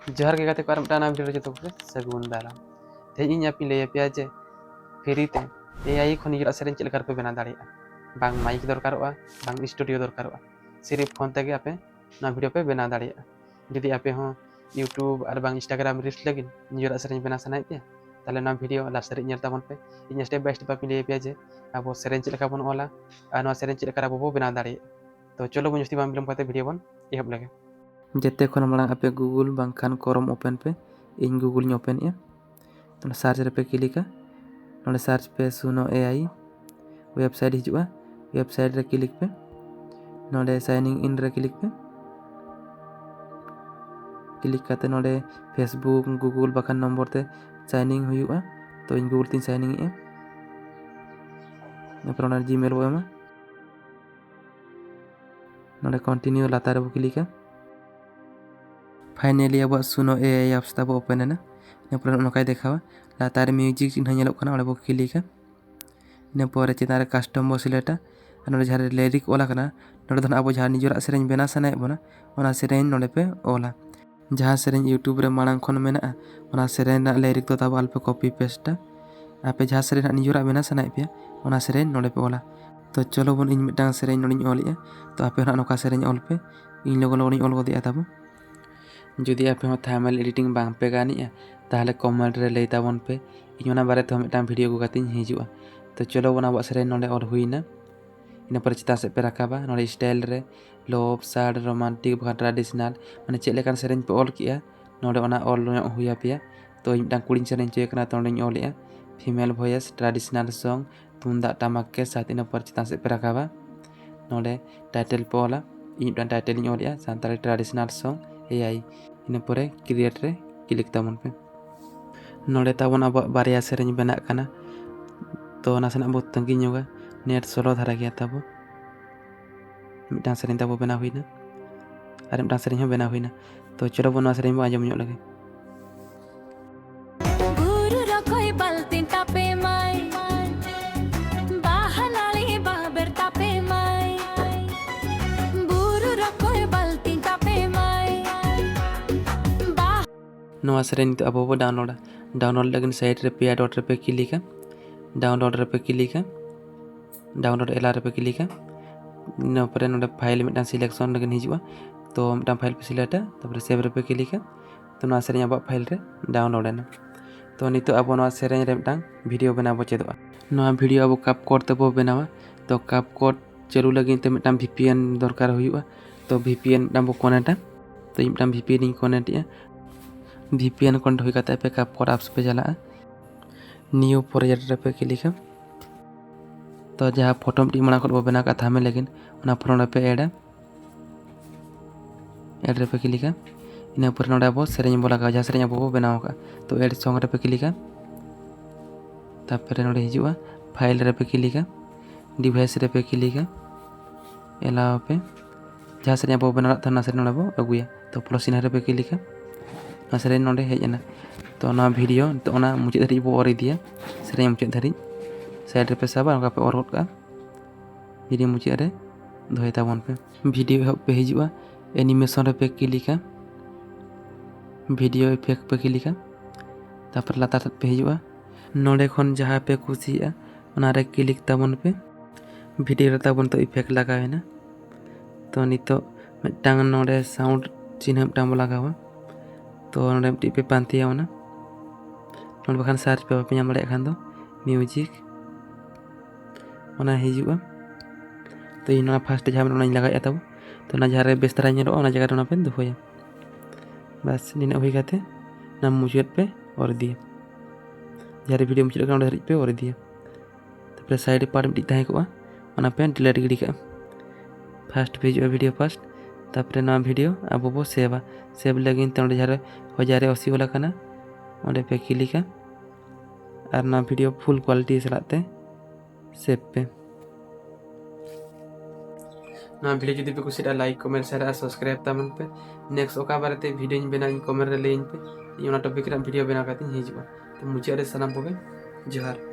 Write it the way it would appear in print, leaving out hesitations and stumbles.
जोहार के गाते को आर मिटाना वीडियो जो पे सगुन दाराम तेज इन आपी लय पे जे फ्री ते एआई खन निजरा सेरेन चेक लेकर पे बना दाड़िया बांग माइक दरकारोआ बांग स्टूडियो दरकारोआ सिर्फ फोन तक आपे ना वीडियो पे बना दाड़िया जदि आपे हो यूट्यूब और बांग इंस्टाग्राम रील्स लगी निजरा सेरेन बना सनाय पे ताले ना वीडियो लास्ट रे नेल ताबन पे इन स्टेप बाय स्टेप आपी लय पे जे अब सेरेन चेक लेकर बन ओला और ना सेरेन चेक लेकर अब बना दाड़िया तो चलो बुझती बांग बिलम करते वीडियो बन एहब लगे जेते खन मांग आपे गूगल बांखान करम ओपन पे इन गूगल ओपन ए तो सर्च रे पे क्लिका नोडे सर्च पे सुनो एआई वेबसाइट हिजुआ वेबसाइट रे क्लिक पे नोडे साइनिंग इन रे क्लिक पे क्लिक करते नोडे फेसबुक गूगल बाखान नंबर ते साइनिंग हुआ तो इन गूगल तीन साइनिंग ए अपना जीमेल वो एमा नोडे कंटिन्यू लातार बो क्लिका फाइनली अब सुनो एआई एप्स तब ओपन है ना इनपर नौका देखावा लातार म्यूजिक चिन्ह नेलोग कना ओले बो क्लिका इन पर चितारे कस्टम बो सिलेक्टा नोडे जहां लिरिक ओला कना नोडे धन अब जहां निजरा सेरेन बेना सनाय बना ओना सेरेन नोडे पे ओला जहां सेरेन यूट्यूब रे मांग खन मेना ओना सेरेन ना लिरिक तो तब अल्प कॉपी पेस्ट आपे जहां सेरेन निजरा बेना सनाय पे ओना सेरेन नोडे पे ओला तो चलो बन इन मिटांग सेरेन नोडिन ओलिया तो आपे ना नौका सेरेन ओल पे इन लोगो लोगो ओल गोदिया तब जुदी आपे हो थंबनेल एडिटिंग बांग पे गानिया ताहले कमेंट रे लई ताबन पे इना बारे तो मिटांग वीडियो को गातिन हिजुआ तो चलो बना अब सेरेन नोडे ओल हुईना इन पर चिता से पे रखाबा नोडे स्टाइल रे लव सैड रोमांटिक बा ट्रेडिशनल माने चेक लेकान सेरेन पे ओल किया नोडे ओना ओल हुया पे तो मिटांग कुड़ी सेरेन चेक ना तोंडिन ओलिया फीमेल वॉइस ट्रेडिशनल सॉन्ग तुंदा टमाक के साथ इन पर चिता से पे रखाबा नोडे टाइटल पे ओला इन टाइटल इन ओलिया सांताली ट्रेडिशनल सॉन्ग एआई इन पर क्रिएट रे क्लिक ताबन पे नोडे ताबन अब बारिया सेरेन बना कना तो नासना बो तंगी ñoga नेट सोलो धारा गया तब मिटांग सेरेन तब बना हुईना और मिटांग सेरेन हो बना हुईना तो चलो बना सेरेन बो आजम लगे गुरु रखोय बाल्टी टापे माय बाहनाली बाबर टापे माय गुरु रखोय बाल्टी टापे माय नोआ सेरेन तो अब डाउनलोड लगन साइट रे पे डॉट रे पे क्लिक डाउनलोड रे पे क्लिक डाउनलोड एला रे पे क्लिक इन पर नोडे फाइल मिटांग सिलेक्शन लगन हिजुआ तो मिटांग फाइल पे सिलेक्ट तपर सेव रे पे क्लिक तो नोआ सेरेन अब फाइल रे डाउनलोड एना तो नितो अब नोआ सेरेन रे मिटांग वीडियो बनाबो चेदवा नोआ वीडियो अब कैपकट तबो बनावा तो कैपकट चालू लगिन ते मिटांग VPN दरकार हुआ तो VPN मिटांग बो कनेक्ट तो मिटांग VPN इन कनेक्ट VPN कनेक्ट हुई काते पे कैपकट एप्स पे चला न्यू प्रोजेक्ट रे पे क्लिक तो जहाँ फोटो मिट्टी मना बो बना का था में लेकिन उना फोटो पे ऐड रे पे क्लिक इन पर नोडे अब सेरेन बो लगा जहाँ सेरेन बो बनाव का तो ऐड सॉन्ग रे पे क्लिक तापर नोडे हिजुआ फाइल रे पे क्लिक डिवाइस रे पे क्लिक एलाव पे जहाँ सेरेन बो बना था सेरेन नोडे बो अगुया तो प्लस इन रे पे क्लिक ना सेरेन नोडे हेजना तो ना वीडियो तो ना मुचाद धरी बो और दिया सेरेन मुचाद धरी साइड पे साबा ओका पे और का वीडियो मुचाद रे दोहे ताबन पे वीडियो पे हिजुआ एनिमेशन रे पे क्लिक वीडियो इफेक्ट पे क्लिक तापर लातार पे हिजुआ नोडे खन जहाँ पे खुशिया ओना रे क्लिक ताबन पे वीडियो रे ताबन तो इफेक्ट लगावेना तो नितो मिटांग नोडे साउंड चिन्ह मिटांग लगावा तो नोडे मिट्टी पे पांतिया ओना नोडे बखान सर्च पे पे नाम खान दो म्यूजिक ओना हिजुआ तो इन फास्ट जहाँ ओना लगाया तब तो ना जहाँ रे बेस तरह नेलो ओना जगह ओना पे दोहोया बस निना हुई गाते ना मुचाद पे और दिया जहाँ वीडियो मुचाद का ओना पे और दिया तापर साइड पार्ट मिट्टी ताहे को ओना पे डिलीट गिडी का फास्ट पे हिजुआ वीडियो फास्ट तापर ना वीडियो अब बो सेव लगिन तो जहाँ 1080 वाला कना ओंडे पे क्लिक और ना वीडियो फुल क्वालिटी चलाते सेव पे ना वीडियो जुदी पे कुछ लाइक कमेंट शेयर और सब्सक्राइब तामन पे नेक्स्ट ओका बारे वीडियो बना कमेंट रे लेइन पे टॉपिक वीडियो बना काती हिजुआ तो मुझे सामान को जोहार।